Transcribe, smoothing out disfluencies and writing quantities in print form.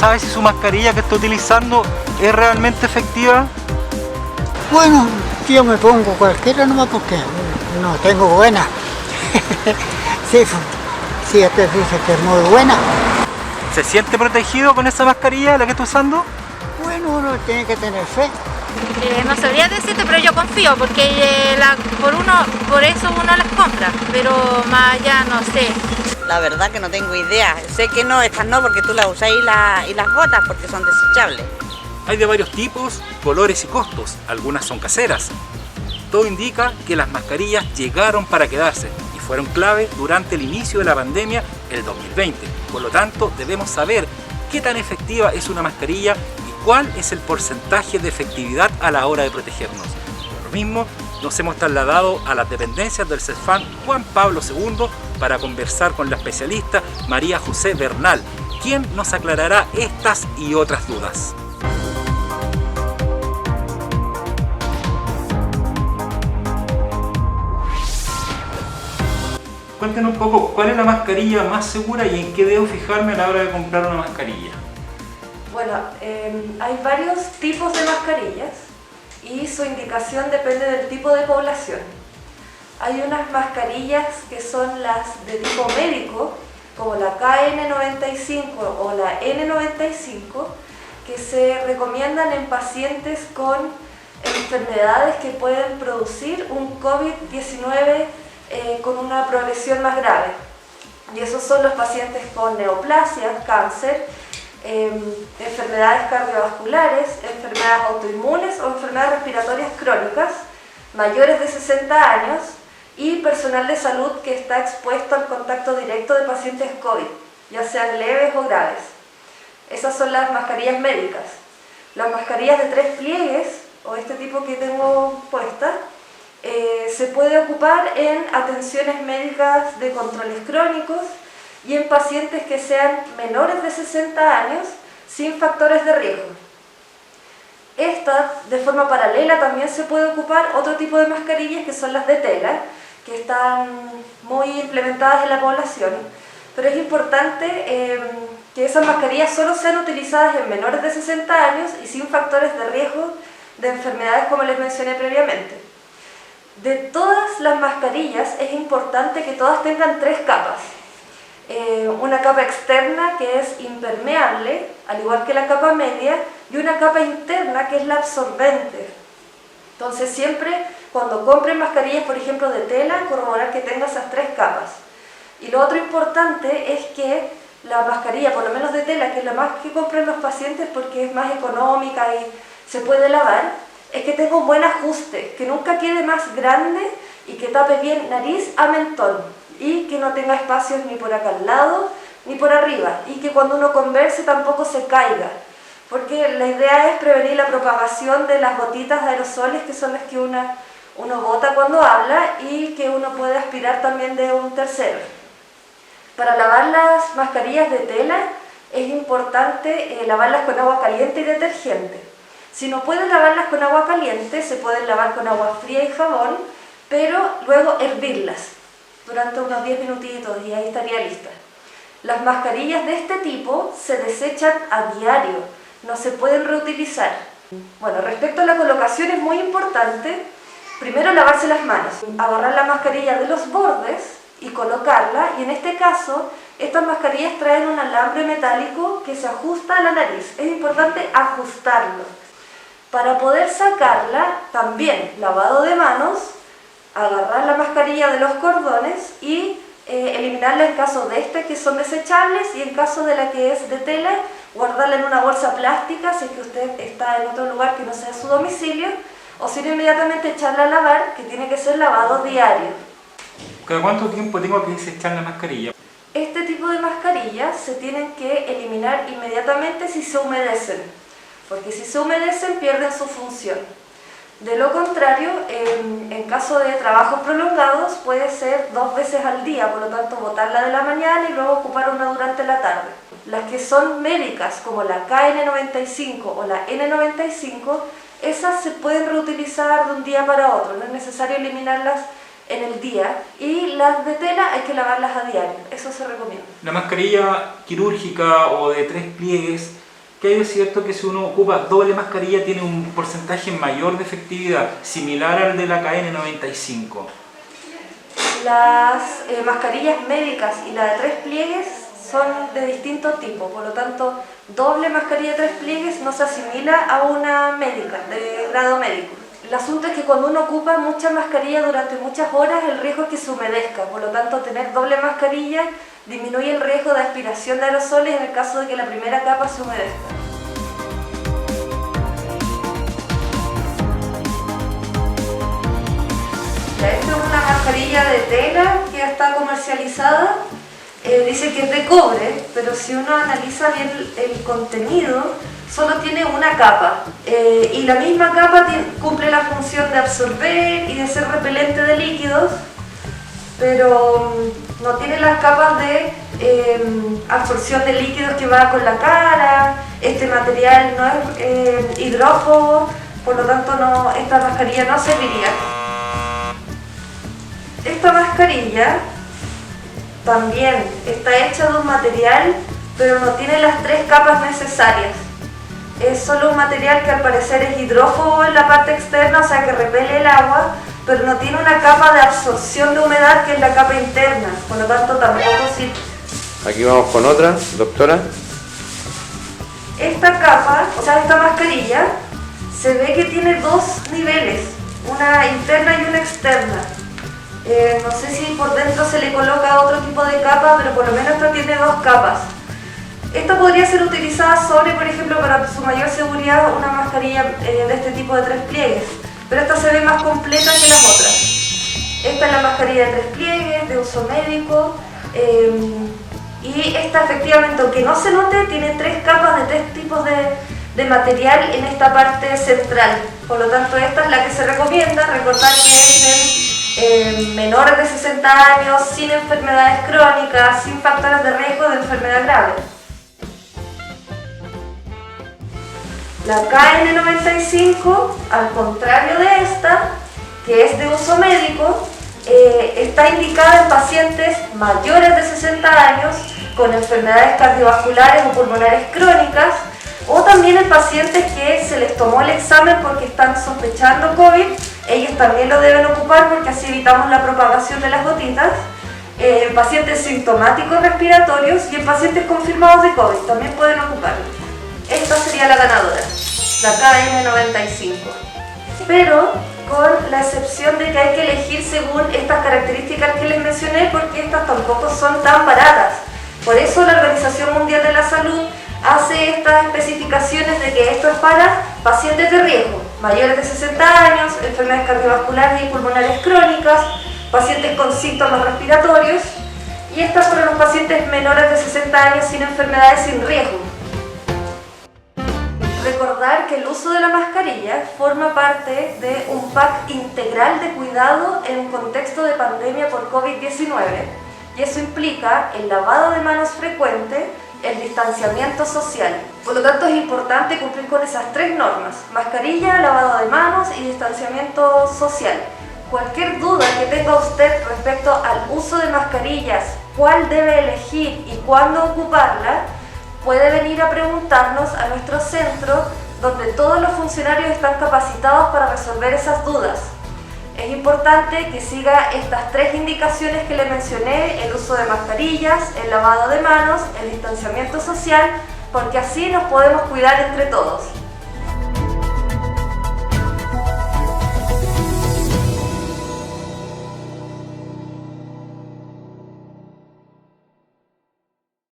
sabe si su mascarilla que está utilizando es realmente efectiva? Bueno, yo me pongo cualquiera nomás porque no tengo buena. Sí, sí, este dice que es muy buena. ¿Se siente protegido con esa mascarilla, la que está usando? Bueno, uno tiene que tener fe. No sabría decirte, pero yo confío porque por eso uno las compra, pero más allá no sé. La verdad que no tengo idea. Sé que no, estas no, porque tú las usas y las botas porque son desechables. Hay de varios tipos, colores y costos, algunas son caseras. Todo indica que las mascarillas llegaron para quedarse y fueron clave durante el inicio de la pandemia el 2020. Por lo tanto, debemos saber qué tan efectiva es una mascarilla y cuál es el porcentaje de efectividad a la hora de protegernos. Por lo mismo, nos hemos trasladado a las dependencias del CESFAM Juan Pablo II para conversar con la especialista María José Bernal, quien nos aclarará estas y otras dudas. Cuéntenos un poco, ¿cuál es la mascarilla más segura y en qué debo fijarme a la hora de comprar una mascarilla? Bueno, hay varios tipos de mascarillas y su indicación depende del tipo de población. Hay unas mascarillas que son las de tipo médico, como la KN95 o la N95, que se recomiendan en pacientes con enfermedades que pueden producir un COVID-19 con una progresión más grave. Y esos son los pacientes con neoplasias, cáncer, enfermedades cardiovasculares, enfermedades autoinmunes o enfermedades respiratorias crónicas, mayores de 60 años y personal de salud que está expuesto al contacto directo de pacientes COVID, ya sean leves o graves. Esas son las mascarillas médicas. Las mascarillas de 3 pliegues, o este tipo que tengo puesta, se puede ocupar en atenciones médicas de controles crónicos y en pacientes que sean menores de 60 años sin factores de riesgo. Esta, de forma paralela, también se puede ocupar otro tipo de mascarillas que son las de tela, que están muy implementadas en la población, pero es importante que esas mascarillas solo sean utilizadas en menores de 60 años y sin factores de riesgo de enfermedades como les mencioné previamente. De todas las mascarillas es importante que todas tengan 3 capas. Una capa externa que es impermeable, al igual que la capa media, y una capa interna que es la absorbente. Entonces siempre cuando compren mascarillas, por ejemplo de tela, corroborar que tenga esas 3 capas. Y lo otro importante es que la mascarilla, por lo menos de tela, que es la más que compran los pacientes porque es más económica y se puede lavar, es que tenga un buen ajuste, que nunca quede más grande y que tape bien nariz a mentón y que no tenga espacios ni por acá al lado ni por arriba y que cuando uno converse tampoco se caiga, porque la idea es prevenir la propagación de las gotitas de aerosoles que son las que uno bota cuando habla y que uno puede aspirar también de un tercero. Para lavar las mascarillas de tela es importante lavarlas con agua caliente y detergente. Si no pueden lavarlas con agua caliente, se pueden lavar con agua fría y jabón, pero luego hervirlas durante unos 10 minutitos y ahí estaría lista. Las mascarillas de este tipo se desechan a diario, no se pueden reutilizar. Bueno, respecto a la colocación es muy importante, primero lavarse las manos, agarrar la mascarilla de los bordes y colocarla, y en este caso, estas mascarillas traen un alambre metálico que se ajusta a la nariz. Es importante ajustarlo. Para poder sacarla, también lavado de manos, agarrar la mascarilla de los cordones y eliminarla en caso de que son desechables y en caso de la que es de tela, guardarla en una bolsa plástica si es que usted está en otro lugar que no sea su domicilio, o si no inmediatamente echarla a lavar, que tiene que ser lavado diario. ¿Cada cuánto tiempo tengo que desechar la mascarilla? Este tipo de mascarillas se tienen que eliminar inmediatamente si se humedecen, porque si se humedecen pierden su función. De lo contrario, en caso de trabajos prolongados puede ser 2 veces al día, por lo tanto botarla de la mañana y luego ocupar una durante la tarde. Las que son médicas, como la KN95 o la N95, esas se pueden reutilizar de un día para otro, no es necesario eliminarlas en el día, y las de tela hay que lavarlas a diario, eso se recomienda. La mascarilla quirúrgica o de 3 pliegues, que hay de cierto que si uno ocupa doble mascarilla tiene un porcentaje mayor de efectividad, similar al de la KN95? Las mascarillas médicas y la de 3 pliegues son de distinto tipo, por lo tanto, doble mascarilla de 3 pliegues no se asimila a una médica, de grado médico. El asunto es que cuando uno ocupa mucha mascarilla durante muchas horas, el riesgo es que se humedezca, por lo tanto, tener doble mascarilla disminuye el riesgo de aspiración de aerosoles en el caso de que la primera capa se humedezca. Esta es una mascarilla de tela que ya está comercializada. Dice que es de cobre, pero si uno analiza bien el contenido, solo tiene una capa. Y la misma capa cumple la función de absorber y de ser repelente de líquidos, pero no tiene las capas de absorción de líquidos que va con la cara. Este material no es hidrófobo, por lo tanto esta mascarilla no serviría. Esta mascarilla también está hecha de un material, pero no tiene las 3 capas necesarias. Es solo un material que al parecer es hidrófobo en la parte externa, o sea que repele el agua, pero no tiene una capa de absorción de humedad que es la capa interna, por lo tanto tampoco sirve. Aquí vamos con otra, doctora. Esta capa, o sea esta mascarilla, se ve que tiene 2 niveles, una interna y una externa. No sé si por dentro se le coloca otro tipo de capa, pero por lo menos esta tiene 2 capas. Esta podría ser utilizada sobre, por ejemplo, para su mayor seguridad, una mascarilla de este tipo de 3 pliegues, pero esta se ve más completa que las otras. Esta es la mascarilla de 3 pliegues, de uso médico, y esta efectivamente, aunque no se note, tiene 3 capas de 3 tipos de material en esta parte central. Por lo tanto, esta es la que se recomienda. Recordar que es menores de 60 años, sin enfermedades crónicas, sin factores de riesgo de enfermedad grave. La KN95, al contrario de esta, que es de uso médico, está indicada en pacientes mayores de 60 años con enfermedades cardiovasculares o pulmonares crónicas, o también en pacientes que se les tomó el examen porque están sospechando COVID. Ellos también lo deben ocupar porque así evitamos la propagación de las gotitas. En pacientes sintomáticos respiratorios y en pacientes confirmados de COVID también pueden ocuparlo. Esta sería la ganadora, la KN95. Pero con la excepción de que hay que elegir según estas características que les mencioné, porque estas tampoco son tan baratas. Por eso la Organización Mundial de la Salud hace estas especificaciones de que esto es para pacientes de riesgo, mayores de 60 años, enfermedades cardiovasculares y pulmonares crónicas, pacientes con síntomas respiratorios, y estas para los pacientes menores de 60 años sin enfermedades sin riesgo. Recordar que el uso de la mascarilla forma parte de un pack integral de cuidado en un contexto de pandemia por COVID-19, y eso implica el lavado de manos frecuente, el distanciamiento social. Por lo tanto, es importante cumplir con esas 3 normas: mascarilla, lavado de manos y distanciamiento social. Cualquier duda que tenga usted respecto al uso de mascarillas, cuál debe elegir y cuándo ocuparla, puede venir a preguntarnos a nuestro centro, donde todos los funcionarios están capacitados para resolver esas dudas. Es importante que siga estas 3 indicaciones que le mencioné: el uso de mascarillas, el lavado de manos, el distanciamiento social, porque así nos podemos cuidar entre todos.